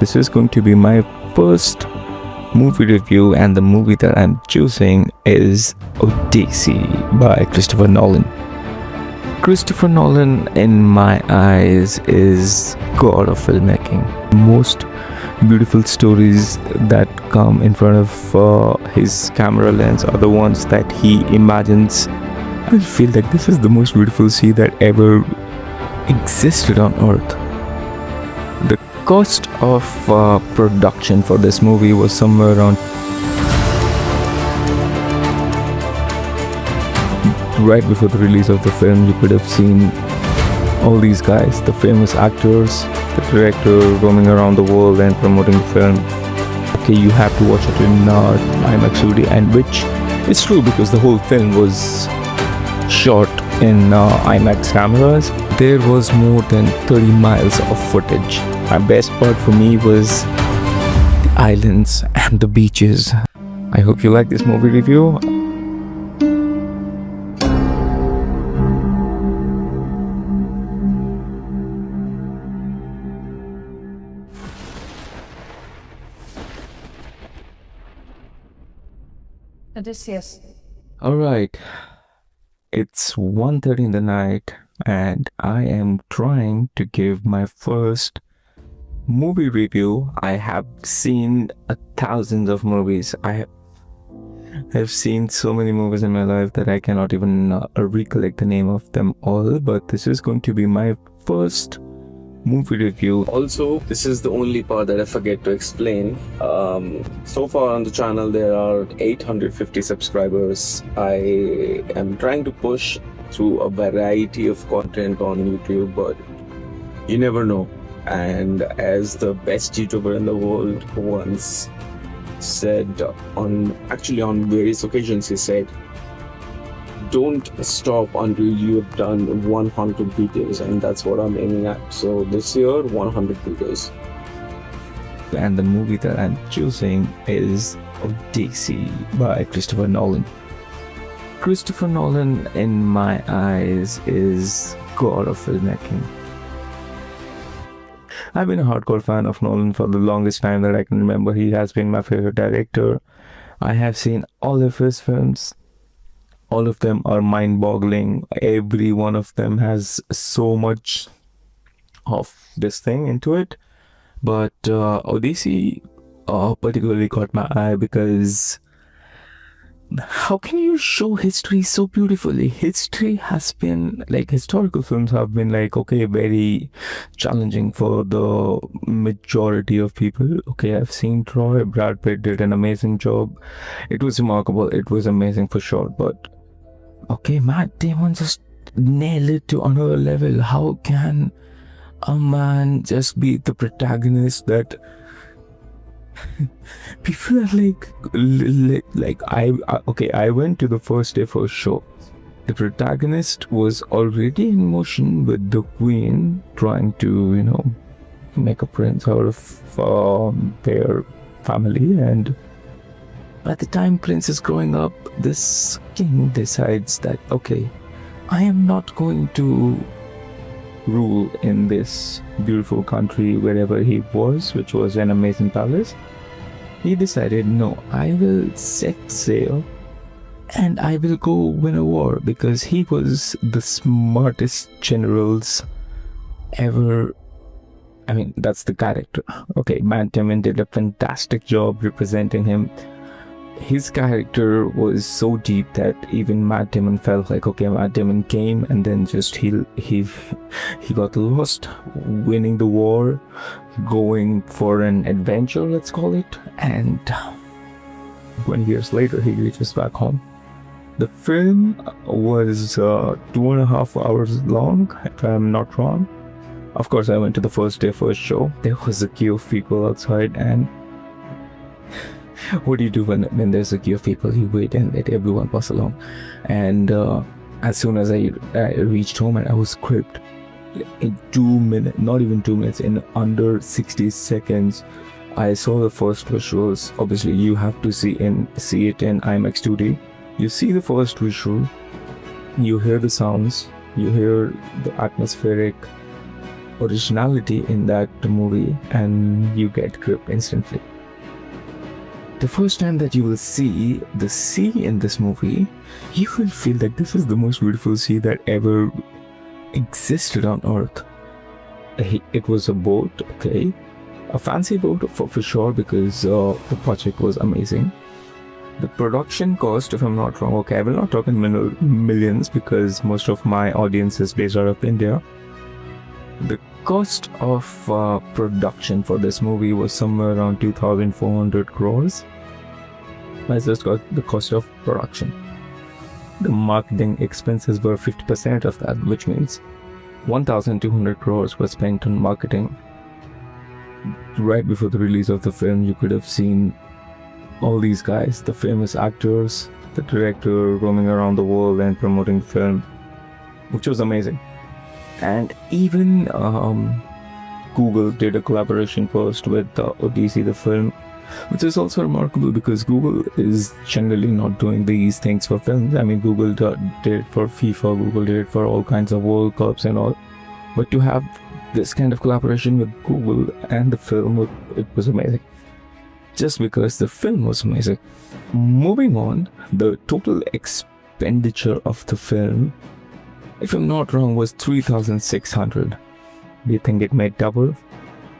This is going to be my first movie review, and the movie that I'm choosing is Odyssey by Christopher Nolan. Christopher Nolan, in my eyes, is god of filmmaking. Most beautiful stories that come in front of his camera lens are the ones that he imagines. I feel like this is the most beautiful sea that ever existed on Earth. The cost of production for this movie was somewhere around right before the release of the film. You could have seen all these guys, the famous actors, the director roaming around the world and promoting the film. Okay, you have to watch it in IMAX 2D, and which is true because the whole film was shot in IMAX cameras. There was more than 30 miles of footage. My best part for me was the islands and the beaches. I hope you like this movie review. Odysseus. Alright, it's 1:30 in the night and I am trying to give my first movie review. I have seen thousands of movies. I have seen so many movies in my life that I cannot even recollect the name of them all, but this is going to be my first movie review. Also, this is the only part that I forget to explain. So far on the channel there are 850 subscribers. I am trying to push through a variety of content on YouTube, but you never know. And as the best YouTuber in the world once said on various occasions, he said, don't stop until you have done 100 videos, and that's what I'm aiming at. So this year, 100 videos. And the movie that I'm choosing is Odyssey by Christopher Nolan. Christopher Nolan, in my eyes, is god of filmmaking. I've been a hardcore fan of Nolan for the longest time that I can remember. He has been my favorite director. I have seen all of his films. All of them are mind-boggling. Every one of them has so much of this thing into it. But Odyssey particularly caught my eye because how can you show history so beautifully? History has been, like, historical films have been like, okay, very challenging for the majority of people. Okay, I've seen Troy. Brad Pitt did an amazing job. It was remarkable. It was amazing for sure. But okay, Matt Damon just nailed it to another level. How can a man just be the protagonist that people are like I went to the first day for a show. The protagonist was already in motion with the queen trying to, make a prince out of their family, and by the time Prince is growing up, this king decides that, okay, I am not going to rule in this beautiful country wherever he was, which was an amazing palace. He decided, no, I will set sail and I will go win a war, because he was the smartest generals ever. I mean, that's the character. Okay, Matt Damon did a fantastic job representing him. His character was so deep that even Matt Damon felt like, okay, Matt Damon came and then just he got lost, winning the war, going for an adventure, let's call it, and 20 years later he reaches back home. The film was 2.5 hours long, if I'm not wrong. Of course, I went to the first day for a show. There was a queue of people outside, and what do you do when there's a queue of people? You wait and let everyone pass along. And as soon as I reached home, and I was script in 2 minutes, not even 2 minutes, in under 60 seconds, I saw the first visuals. Obviously, you have to see it in IMAX 2D. You see the first visual, you hear the sounds, you hear the atmospheric originality in that movie, and you get grip instantly. The first time that you will see the sea in this movie, you will feel like this is the most beautiful sea that ever existed on Earth. It was a boat, okay, a fancy boat for sure, because the project was amazing. The production cost, if I'm not wrong, okay, I will not talk in millions because most of my audience is based out of India. The cost of production for this movie was somewhere around 2,400 crores. I just got the cost of production. The marketing expenses were 50% of that, which means 1,200 crores were spent on marketing. Right before the release of the film, you could have seen all these guys, the famous actors, the director roaming around the world and promoting the film, which was amazing. And even Google did a collaboration post with Odyssey, the film, which is also remarkable because Google is generally not doing these things for films. I mean, Google did it for FIFA, Google did it for all kinds of World Cups and all. But to have this kind of collaboration with Google and the film, it was amazing. Just because the film was amazing. Moving on, the total expenditure of the film, if I'm not wrong, was 3,600. Do you think it made double?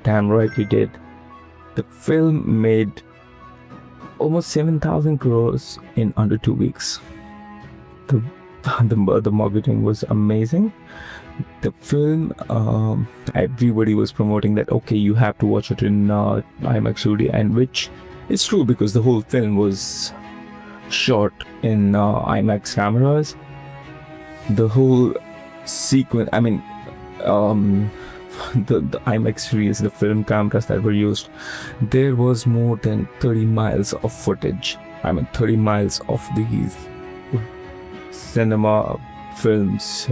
Damn right you did. The film made almost 7,000 crores in under 2 weeks. The marketing was amazing. The film, everybody was promoting that, okay, you have to watch it in IMAX 2D, and which is true because the whole film was shot in IMAX cameras. The whole sequence, I mean, the IMAX series, the film cameras that were used, there was more than 30 miles of footage. I mean, 30 miles of these cinema films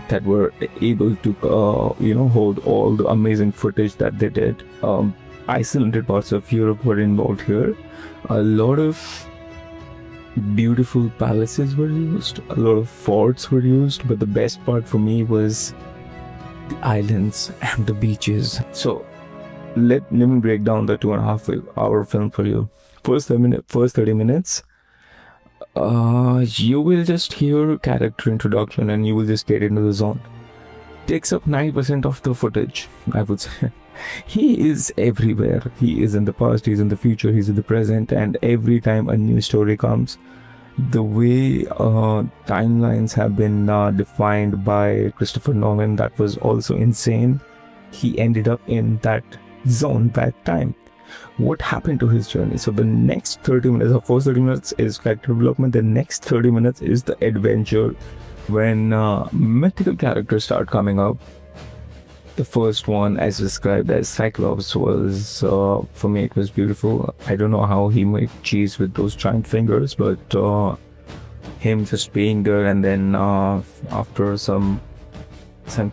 that were able to hold all the amazing footage that they did. Isolated parts of Europe were involved here. A lot of beautiful palaces were used, a lot of forts were used, but the best part for me was the islands and the beaches. So let me break down the 2.5-hour film for you. First 30 minutes, you will just hear character introduction and you will just get into the zone. Takes up 90% of the footage, I would say. He is everywhere. He is in the past, he's in the future, he's in the present, and every time a new story comes, the way timelines have been defined by Christopher Nolan, that was also insane. He ended up in that zone, that time. What happened to his journey? So the next 30 minutes, the first 30 minutes is character development. The next 30 minutes is the adventure, when mythical characters start coming up. The first one, as described as Cyclops, was for me it was beautiful. I don't know how he made cheese with those giant fingers, but him just being there, and then after some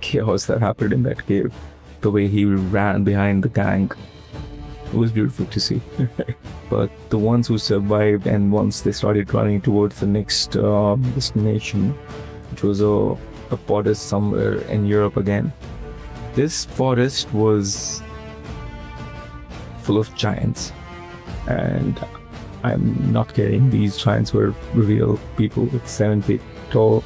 chaos that happened in that cave, the way he ran behind the gang, it was beautiful to see. But the ones who survived, and once they started running towards the next destination, which was a forest somewhere in Europe again. This forest was full of giants, and I'm not kidding, these giants were real people with 7 feet tall.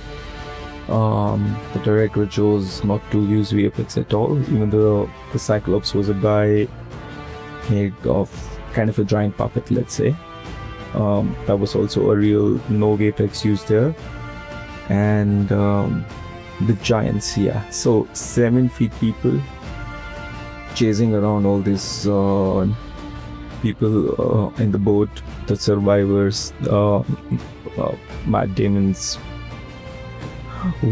The director chose not to use VFX at all, even though the Cyclops was a guy made of kind of a giant puppet, let's say. That was also a real, no VFX used there. And the giants, yeah. So 7 feet people chasing around all these people in the boat, the survivors, Matt Damon's.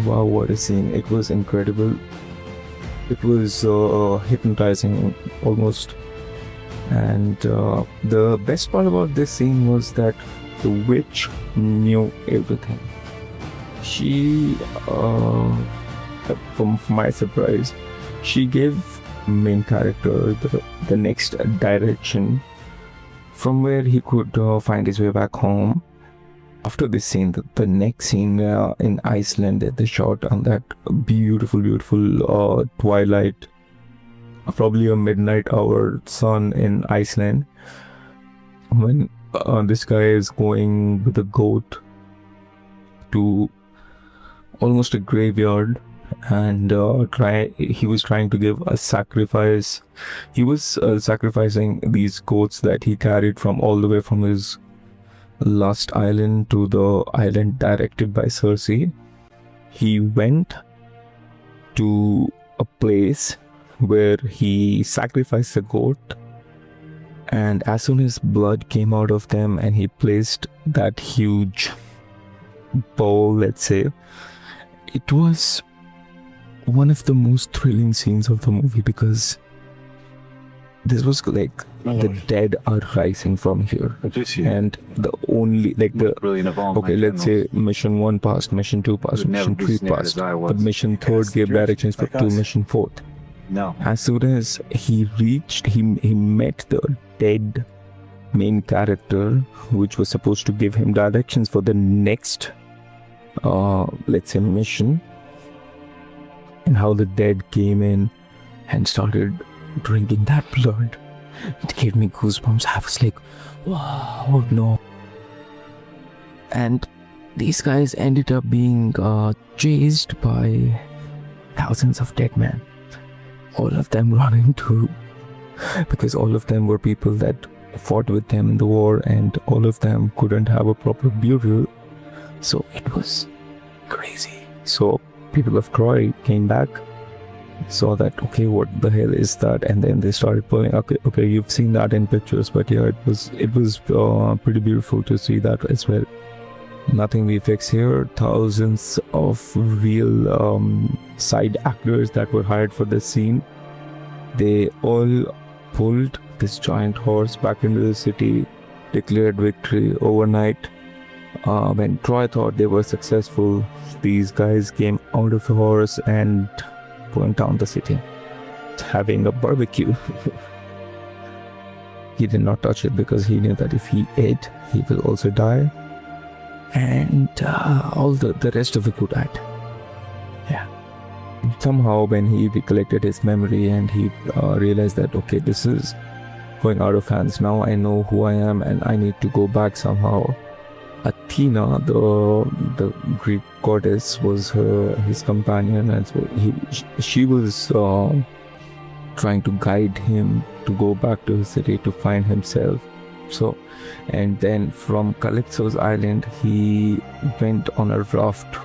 Wow, what a scene. It was incredible. It was hypnotizing almost. And the best part about this scene was that the witch knew everything. She, from my surprise, she gave main character the next direction from where he could find his way back home. after this scene, the next scene in Iceland, they shot on that beautiful twilight, probably a midnight hour sun in Iceland, when this guy is going with a goat to almost a graveyard, and he was trying to give a sacrifice. He was sacrificing these goats that he carried from all the way from his last island to the island directed by Cersei. He went to a place where he sacrificed the goat, and as soon as blood came out of them and he placed that huge bowl, let's say, it was one of the most thrilling scenes of the movie, because this was like the dead are rising from here, Odyssey. and the only like the Brilliant of all okay, my let's say generals. mission 1 passed, mission 2 passed, Would never mission be 3 snared passed, as I was. but mission 3rd gave directions like to us. mission 4th. No. As soon as he reached, he met the dead main character, which was supposed to give him directions for the next let's say mission, and how the dead came in and started drinking that blood. It gave me goosebumps. I was like, wow, no. And these guys ended up being chased by thousands of dead men. All of them running to, because all of them were people that fought with them in the war, and all of them couldn't have a proper burial. So it was crazy. So people of Troy came back, saw that, okay, what the hell is that? And then they started pulling, okay, you've seen that in pictures, but yeah, it was pretty beautiful to see that as well. Nothing VFX here. Thousands of real side actors that were hired for this scene. They all pulled this giant horse back into the city, declared victory overnight. When Troy thought they were successful, these guys came out of the horse and went down the city, having a barbecue. He did not touch it because he knew that if he ate, he will also die. And all the rest of the crew died. Yeah. Somehow when he recollected his memory and he realized that, okay, this is going out of hands now, I know who I am and I need to go back somehow. Athena, the Greek goddess, was his companion, and so she was trying to guide him to go back to his city to find himself. So, and then from Calypso's island, he went on a raft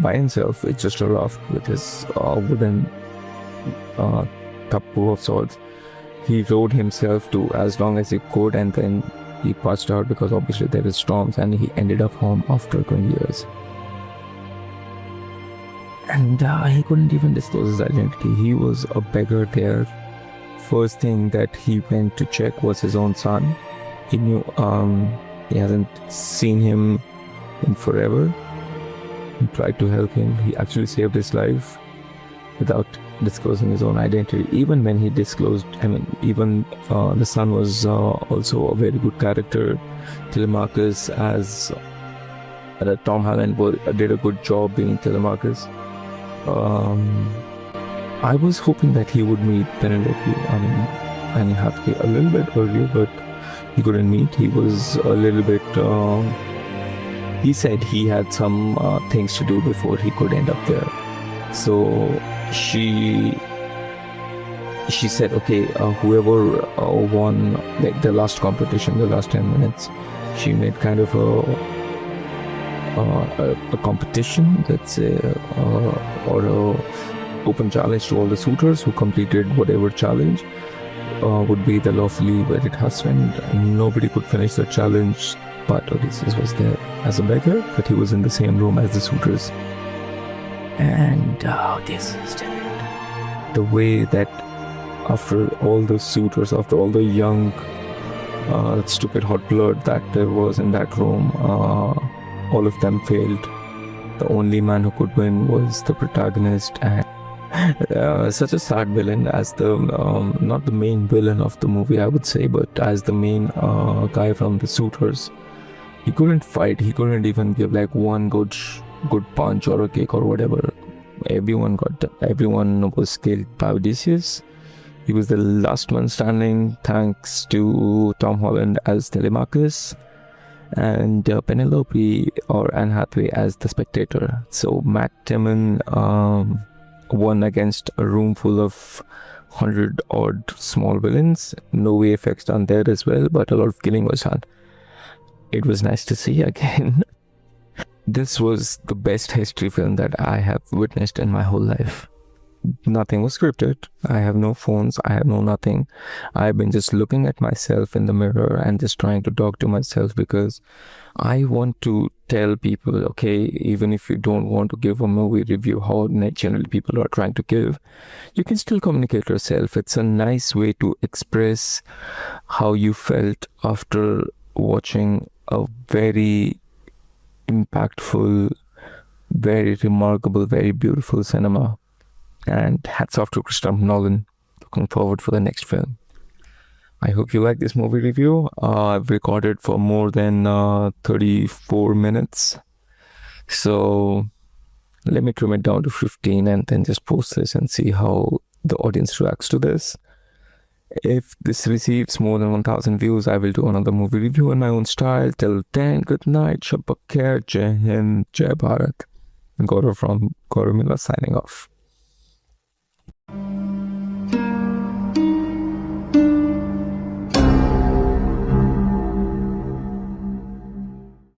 by himself. It's just a raft with his wooden tapu of sorts. He rowed himself to as long as he could, and then he passed out because obviously there is storms, and he ended up home after 20 years. And he couldn't even disclose his identity. He was a beggar there. First thing that he went to check was his own son. He knew he hasn't seen him in forever. He tried to help him. He actually saved his life without disclosing his own identity. Even when he disclosed, even the son was also a very good character. Telemachus, as Tom Holland did a good job being Telemachus. I was hoping that he would meet Penelope. And he had to be a little bit earlier, but he couldn't meet. He was a little bit he said he had some things to do before he could end up there. So she said, okay, whoever won like the last competition, the last 10 minutes, she made kind of a competition, let's say, or a open challenge to all the suitors who completed whatever challenge would be the lawfully wedded husband. Nobody could finish the challenge, but Odysseus was there as a beggar, but he was in the same room as the suitors. And Odysseus did it. The way that after all the suitors, after all the young, stupid hot blood that there was in that room, all of them failed. The only man who could win was the protagonist, and such a sad villain as the not the main villain of the movie, I would say, but as the main guy from the suitors. He couldn't fight. He couldn't even give like one good punch or a kick or whatever. Everyone was killed by Odysseus. He was the last one standing, thanks to Tom Holland as Telemachus and Penelope or Anne Hathaway as the spectator. So Matt Damon won against a room full of 100 odd small villains. No VFX done there as well, but a lot of killing was done. It was nice to see again. This was the best history film that I have witnessed in my whole life. Nothing was scripted. I have no phones. I have no nothing. I've been just looking at myself in the mirror and just trying to talk to myself, because I want to tell people, okay, even if you don't want to give a movie review how naturally people are trying to give, you can still communicate yourself. It's a nice way to express how you felt after watching a very impactful, very remarkable, very beautiful cinema. And hats off to Christopher Nolan. Looking forward for the next film. I hope you like this movie review. I've recorded for more than 34 minutes. So let me trim it down to 15 and then just post this and see how the audience reacts to this. If this receives more than 1,000 views, I will do another movie review in my own style. Till then, good night. Shabba Khair, Jai Hind, Jai Bharat. Gaurav from Gaurav Miller signing off.